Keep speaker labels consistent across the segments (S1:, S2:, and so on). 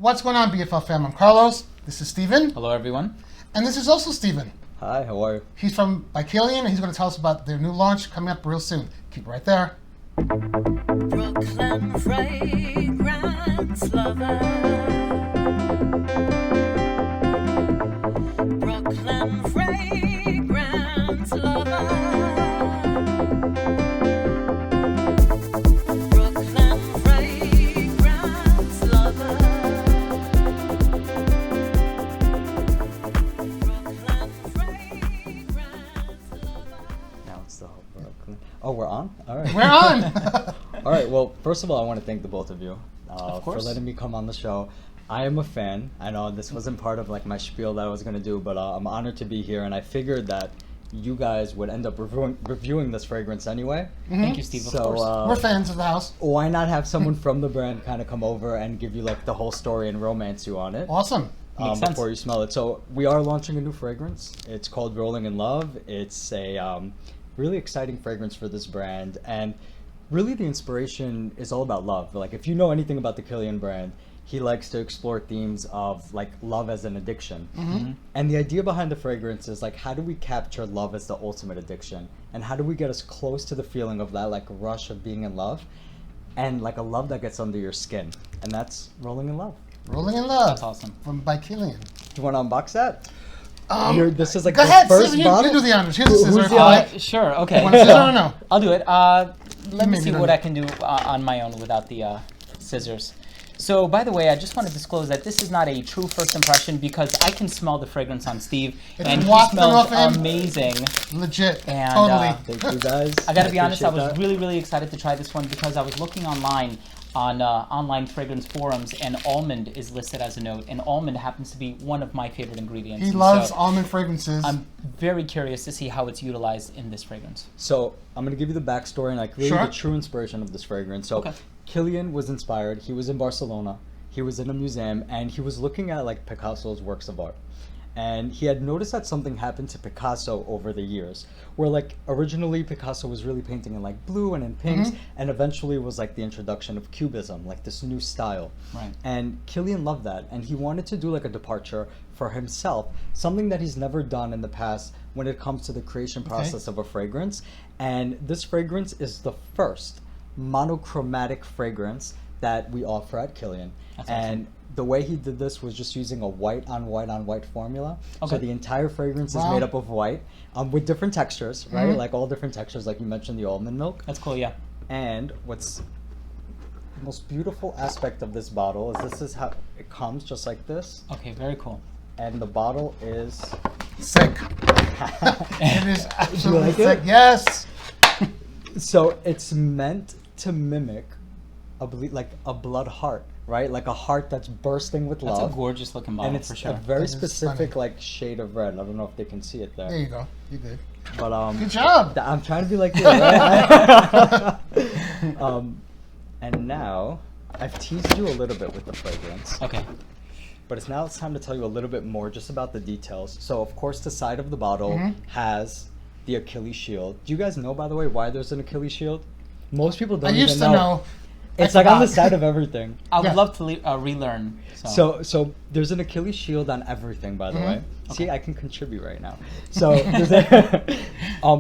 S1: What's going on, BFL fam? I'm Carlos. This is Steven.
S2: Hello, everyone.
S1: And this is also Steven.
S3: Hi, how are you?
S1: He's by Kilian, and he's going to tell us about their new launch coming up real soon. Keep it right there.
S4: Brooklyn fragrance lover. Brooklyn fragrance lover.
S3: Oh, we're on? All right.
S1: We're on!
S3: All right, well, first of all, I want to thank the both of you
S2: Of
S3: for
S2: course.
S3: letting me come on the show. I am a fan. I know this wasn't part of like my spiel that I was going to do, but I'm honored to be here, and I figured that you guys would end up reviewing this fragrance anyway.
S2: Thank you, Steve, of
S3: So,
S2: course.
S1: We're fans of the house.
S3: why not have someone from the brand kind of come over and give you like the whole story and romance you on it?
S1: Awesome.
S2: Makes sense.
S3: Before you smell it. So we are launching a new fragrance. It's called Rolling in Love. It's a really exciting fragrance for this brand, and really the inspiration is all about love. Like, if you know anything about the Kilian brand, he likes to explore themes of like love as an addiction. And the idea behind the fragrance is like, how do we capture love as the ultimate addiction, and how do we get us close to the feeling of that like rush of being in love, and like a love that gets under your skin, and that's Rolling in Love.
S1: Rolling in Love.
S2: That's awesome.
S1: By Kilian.
S3: Do you want to unbox that? This is like
S1: Go
S3: the
S1: ahead,
S3: first
S1: Steven,
S3: bottle.
S1: you do the honors. Here's the
S3: Who's
S1: scissors.
S3: the honor?
S2: Sure, okay.
S1: Want a scissor or no?
S2: I'll do it. Let me
S1: Maybe
S2: see
S1: don't
S2: what
S1: know.
S2: I can do on my own without the scissors. So, by the way, I just want to disclose that this is not a true first impression because I can smell the fragrance on Steve,
S1: It's
S2: and he
S1: wafting
S2: smells
S1: off him.
S2: amazing.
S1: Legit.
S2: And,
S1: Totally.
S3: Thank you guys.
S2: I gotta be honest, I
S3: appreciate
S2: was
S3: that.
S2: really excited to try this one because I was looking online on online fragrance forums, and almond is listed as a note, and almond happens to be one of my favorite ingredients.
S1: He
S2: And
S1: loves
S2: so
S1: almond fragrances.
S2: I'm very curious to see how it's utilized in this fragrance.
S3: So I'm gonna give you the backstory and like really
S1: Sure.
S3: the true inspiration of this fragrance. So
S2: Okay.
S3: Kilian was inspired. He was in Barcelona. He was in a museum and he was looking at like Picasso's works of art. And he had noticed that something happened to Picasso over the years, where like originally Picasso was really painting in like blue and in pinks, and eventually was like the introduction of Cubism, like this new style.
S2: Right.
S3: And Kilian loved that, and he wanted to do like a departure for himself, something that he's never done in the past when it comes to the creation process of a fragrance. And this fragrance is the first monochromatic fragrance that we offer at Kilian.
S2: That's
S3: And the way he did this was just using a white on white on white formula. So
S2: Okay.
S3: the entire fragrance
S1: Wow.
S3: is made up of white, with different textures, right? Like all different textures, like you mentioned, the almond milk.
S2: That's cool, yeah.
S3: And what's the most beautiful aspect of this bottle is this is how it comes, just like this.
S2: Okay, very cool.
S3: And the bottle is
S1: Sick. It is absolutely
S3: like
S1: sick.
S3: it?
S1: Yes.
S3: so it's meant to mimic like a blood heart, right? Like a heart that's bursting with
S2: That's
S3: love.
S2: a gorgeous looking bottle
S3: And it's
S2: for sure.
S3: a very
S1: That is
S3: specific
S1: stunning.
S3: like shade of red. I don't know if they can see it there.
S1: There you go. You did.
S3: But
S1: Good job.
S3: I'm trying to be like you, right? And now I've teased you a little bit with the fragrance,
S2: Okay.
S3: but it's time to tell you a little bit more just about the details. So of course the side of the bottle has the Achilles shield. Do you guys know, by the way, why there's an Achilles shield? Most people don't
S1: I used
S3: even
S1: to know.
S3: It's
S1: I
S3: like on the
S1: forgot.
S3: side of everything.
S2: I would
S1: Yeah.
S2: love to relearn.
S3: So there's an Achilles shield on everything, by the way. See, I can contribute right now. So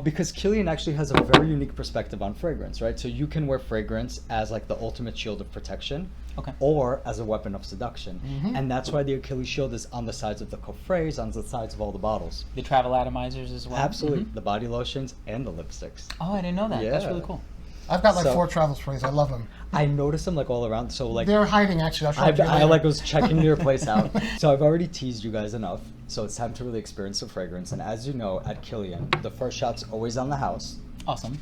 S3: because Kilian actually has a very unique perspective on fragrance, right? So you can wear fragrance as like the ultimate shield of protection,
S2: Okay.
S3: or as a weapon of seduction, and that's why the Achilles shield is on the sides of the coffrets, on the sides of all the bottles.
S2: The travel atomizers as well?
S3: Absolutely, the body lotions and the lipsticks.
S2: Oh, I didn't know that. That's
S3: Yeah.
S2: really cool.
S1: I've got like
S3: So-
S1: 4 travel sprays. I love them.
S3: I noticed them like all around. So like
S1: They're hiding, actually. I'll show you
S3: I
S1: later.
S3: like was checking your place out. So I've already teased you guys enough. So it's time to really experience the fragrance. And as you know, at Kilian, the first shot's always on the house.
S2: Awesome.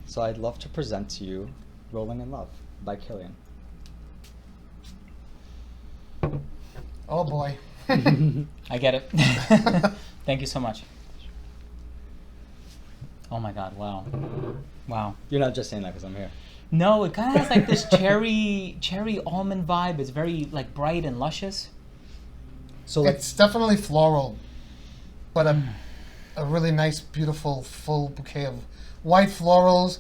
S3: So I'd love to present to you Rolling in Love by Kilian.
S1: Oh, boy.
S2: I get it. Thank you so much. Oh my God! Wow, wow.
S3: You're not just saying that because I'm here.
S2: No, it kind of has like this cherry almond vibe. It's very like bright and luscious.
S3: So like
S1: It's definitely floral, but a really nice, beautiful, full bouquet of white florals.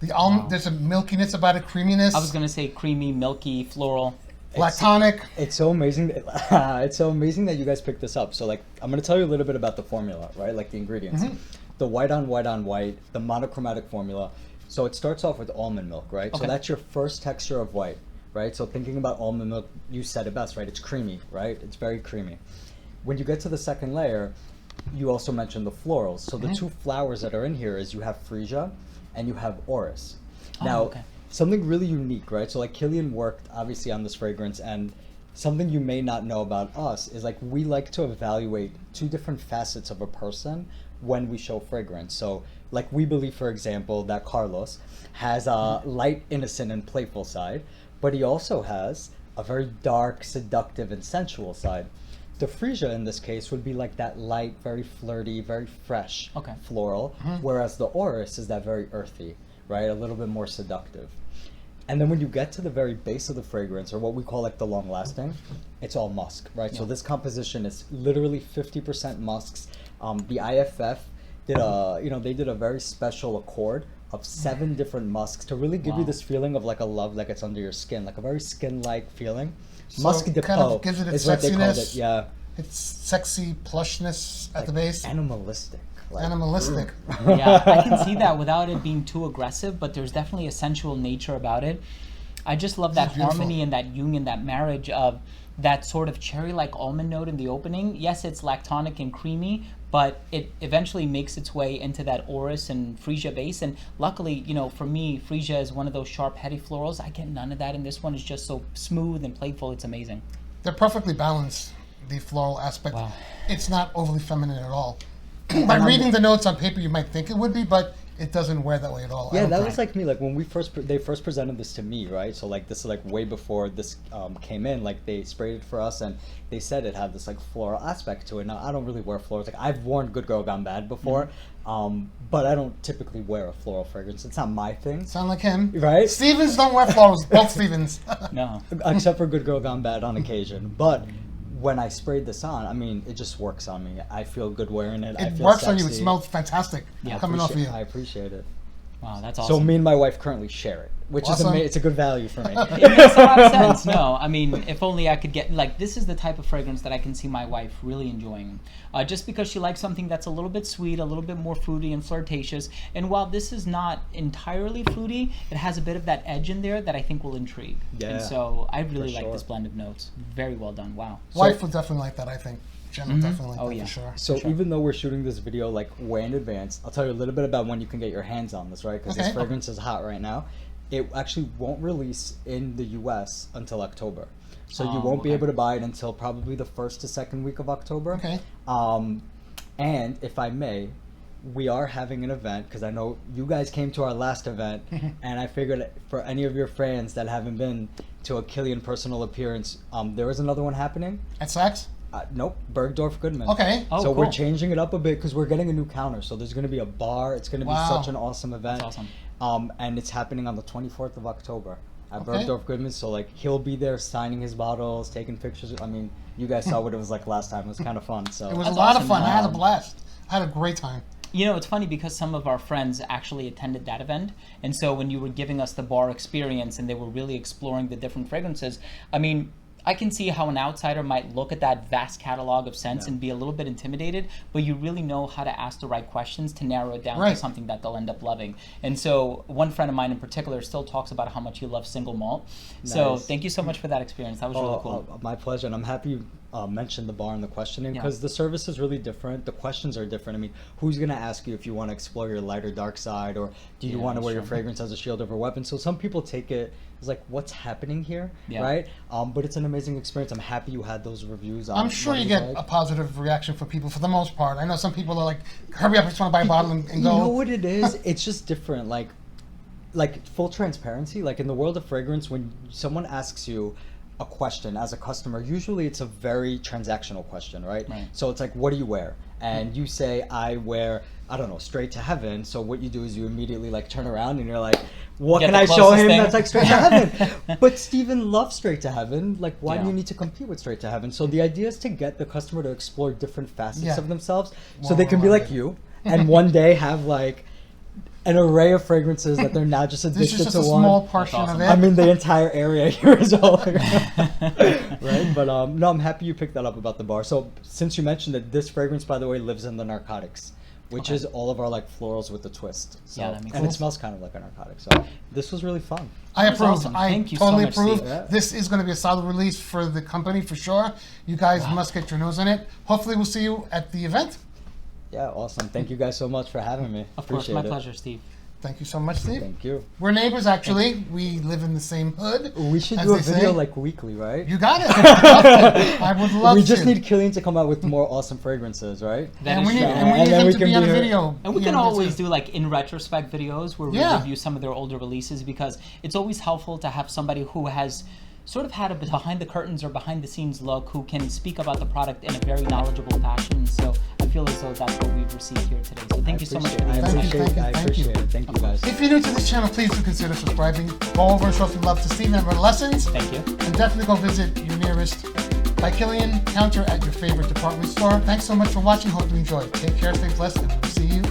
S1: The almond,
S2: Wow.
S1: there's a milkiness about it, creaminess.
S2: I was gonna say creamy, milky, floral.
S1: Lactonic.
S3: It's so amazing. It's so amazing that you guys picked this up. So like, I'm gonna tell you a little bit about the formula, right? Like the ingredients, the white on white on white, the monochromatic formula. So it starts off with almond milk, right?
S2: Okay.
S3: So that's your first texture of white, right? So thinking about almond milk, you said it best, right? It's creamy, right? It's very creamy. When you get to the second layer, you also mentioned the florals. So the two flowers that are in here is you have freesia and you have orris. Now,
S2: okay.
S3: something really unique, right? So like Kilian worked obviously on this fragrance, and something you may not know about us is like we like to evaluate two different facets of a person when we show fragrance. So like we believe, for example, that Carlos has a light, innocent, and playful side, but he also has a very dark, seductive, and sensual side. The freesia in this case would be like that light, very flirty, very fresh
S2: Okay.
S3: floral, whereas the orris is that very earthy, right? A little bit more seductive. And then when you get to the very base of the fragrance, or what we call like the long lasting, it's all musk, right? So
S2: Yeah.
S3: this composition is literally 50% musks. The IFF did they did a very special accord of 7 different musks to really give you
S2: Wow.
S3: this feeling of like a love, like it's under your skin, like a very skin-like feeling.
S1: So
S3: Musk
S1: it
S3: de
S1: kind of
S3: peau
S1: gives it its
S3: is what they called
S1: sexiness.
S3: it. Yeah,
S1: It's sexy plushness at the base.
S3: animalistic. Like,
S1: Animalistic.
S2: Yeah, I can see that without it being too aggressive, but there's definitely a sensual nature about it. I just love that
S1: It's beautiful.
S2: harmony and that union, that marriage of that sort of cherry-like almond note in the opening. Yes, it's lactonic and creamy, but it eventually makes its way into that orris and freesia base. And luckily, for me, freesia is one of those sharp, heady florals. I get none of that, and this one is just so smooth and playful. It's amazing.
S1: They're perfectly balanced, the floral aspect.
S2: Wow.
S1: It's not overly feminine at all. By reading the notes on paper, you might think it would be, but it doesn't wear that way at all. I
S3: Yeah,
S1: don't
S3: that
S1: think.
S3: was like me. Like when they first presented this to me, right? So like this is like way before this came in. Like they sprayed it for us, and they said it had this like floral aspect to it. Now I don't really wear florals. Like I've worn Good Girl Gone Bad before, but I don't typically wear a floral fragrance. It's not my thing,
S1: Sound like him.
S3: right?
S1: Stevens don't wear florals. Both Stevens.
S2: No.
S3: Except for Good Girl Gone Bad on occasion. But when I sprayed this on, I mean, it just works on me. I feel good wearing it. I
S1: It
S3: feel
S1: works on you. It
S3: sexy.
S1: smells fantastic
S2: Yeah,
S1: coming off of you.
S3: I appreciate it.
S2: Wow, that's awesome.
S3: So me and my wife currently share it, which
S1: Awesome.
S3: is it's a good value for me.
S2: It makes a lot of sense. No, I mean, if only I could get, like, this is the type of fragrance that I can see my wife really enjoying. Just because she likes something that's a little bit sweet, a little bit more fruity and flirtatious. And while this is not entirely fruity, it has a bit of that edge in there that I think will intrigue.
S3: Yeah,
S2: And so I really
S3: for
S2: like
S3: sure.
S2: this blend of notes. Very well done. Wow.
S1: Wife would definitely like that, I think. Jen would definitely like
S2: Oh,
S1: that
S2: yeah.
S1: for sure.
S3: So
S2: Sure.
S3: even though we're shooting this video like way in advance, I'll tell you a little bit about when you can get your hands on this, right? Because
S1: Okay.
S3: this fragrance is hot right now. It actually won't release in the US until October. So you
S2: Oh,
S3: won't be
S2: okay.
S3: able to buy it until probably the 1st to 2nd week of October.
S1: Okay.
S3: And if I may, we are having an event because I know you guys came to our last event, and I figured for any of your fans that haven't been to a Kilian personal appearance, there is another one happening.
S1: At Saks?
S3: Nope, Bergdorf Goodman.
S1: Okay.
S2: Oh,
S3: So we're
S2: cool.
S3: changing it up a bit because we're getting a new counter. So there's going to be a bar. It's going to be
S1: Wow.
S3: such an awesome event.
S2: That's awesome.
S3: And it's happening on the 24th of October at
S1: Okay.
S3: Bergdorf Goodman. So like he'll be there signing his bottles, taking pictures. I mean, you guys saw what it was like last time. It was kind of fun. So
S1: It was
S2: That's
S1: a lot
S2: awesome.
S1: of fun. I had a
S3: Um,
S1: blast. I had a great time.
S2: It's funny because some of our friends actually attended that event. And so when you were giving us the bar experience and they were really exploring the different fragrances, I mean, I can see how an outsider might look at that vast catalog of scents
S3: Yeah.
S2: and be a little bit intimidated, but you really know how to ask the right questions to narrow it down to
S1: Right.
S2: something that they'll end up loving. And so one friend of mine in particular still talks about how much he loves single malt. So
S3: Nice.
S2: thank you so much for that experience. That was really cool.
S3: My pleasure, and I'm happy you mentioned the bar and the questioning
S2: Yeah.
S3: because the service is really different. The questions are different. I mean, who's going to ask you if you want to explore your light or dark side, or do you
S2: Yeah,
S3: want to
S2: that's
S3: wear your
S2: true.
S3: fragrance as a shield over weapon? So some people take it as like, what's happening here,
S2: Yeah.
S3: right? But it's an amazing experience. I'm happy you had those reviews. On
S1: I'm sure
S3: what
S1: you
S3: it
S1: get
S3: was
S1: a
S3: like.
S1: positive reaction from people for the most part. I know some people are like, hurry up, I just want to buy a bottle and
S3: You
S1: go.
S3: know what it is? It's just different. Like full transparency. Like in the world of fragrance, when someone asks you a question as a customer, usually it's a very transactional question, right?
S2: Right.
S3: So it's like, what do you wear? And you say, I wear, I don't know, Straight to Heaven. So what you do is you immediately like turn around and you're like, what
S2: Get
S3: can
S2: the
S3: I show
S2: closest
S3: him
S2: thing.
S3: that's like Straight to Heaven? But Steven loves Straight to Heaven. Like, why do
S2: Yeah.
S3: you need to compete with Straight to Heaven? So the idea is to get the customer to explore different facets
S1: Yeah.
S3: of themselves so
S1: Well,
S3: they can be like
S1: yeah.
S3: you and one day have like an array of fragrances that they're now just
S1: This
S3: addicted
S1: is just
S3: to
S1: a
S3: one.
S1: small portion
S2: awesome.
S1: of it.
S3: I mean, the entire area here is all right. But no, I'm happy you picked that up about the bar. So since you mentioned it, this fragrance, by the way, lives in the narcotics, which
S2: Okay.
S3: is all of our like florals with the twist. So,
S2: Yeah, that makes
S3: and
S2: sense.
S3: it smells kind of like a narcotic. So this was really fun.
S1: I
S2: That's
S1: approve.
S2: awesome.
S1: I
S2: Thank you so
S1: totally
S2: much,
S1: approve.
S2: Steve.
S3: Yeah.
S1: This is going to be a solid release for the company for sure. You guys must get your nose in it. Hopefully, we'll see you at the event.
S3: Yeah, awesome. Thank you guys so much for having me.
S2: Of course,
S3: Appreciate
S2: my
S3: it.
S2: pleasure, Steve.
S1: Thank you so much, Steve.
S3: Thank you.
S1: We're neighbors, actually. We live in the same hood.
S3: We should
S1: as
S3: do a
S1: they
S3: video
S1: say.
S3: like weekly, right?
S1: You got it. I would love to.
S3: We just need Kilian to come out with more awesome fragrances, right?
S2: That
S1: And
S2: is
S1: we need,
S2: true.
S1: and we
S3: And
S1: need
S3: then
S1: him
S3: we
S1: to
S3: can
S1: be on a
S3: be here.
S1: video.
S2: And we
S1: Yeah,
S2: can
S1: that's
S2: always
S1: it.
S2: do like in retrospect videos where we
S1: Yeah.
S2: review some of their older releases, because it's always helpful to have somebody who has sort of had a behind the curtains or behind the scenes look, who can speak about the product in a very knowledgeable fashion. So I feel as though that's what we've received here today. So thank you so much for
S3: I
S2: the
S1: Thank you,
S3: appreciate
S1: thank you,
S3: I
S1: thank
S3: appreciate
S1: you.
S3: it. Thank you guys.
S1: If you're new to this channel, please do consider subscribing. Go over and show some love to Steven at Redolessence.
S2: Thank you.
S1: And definitely go visit your nearest by Kilian counter at your favorite department store. Thanks so much for watching. Hope you enjoyed. Take care, stay blessed, and we'll see you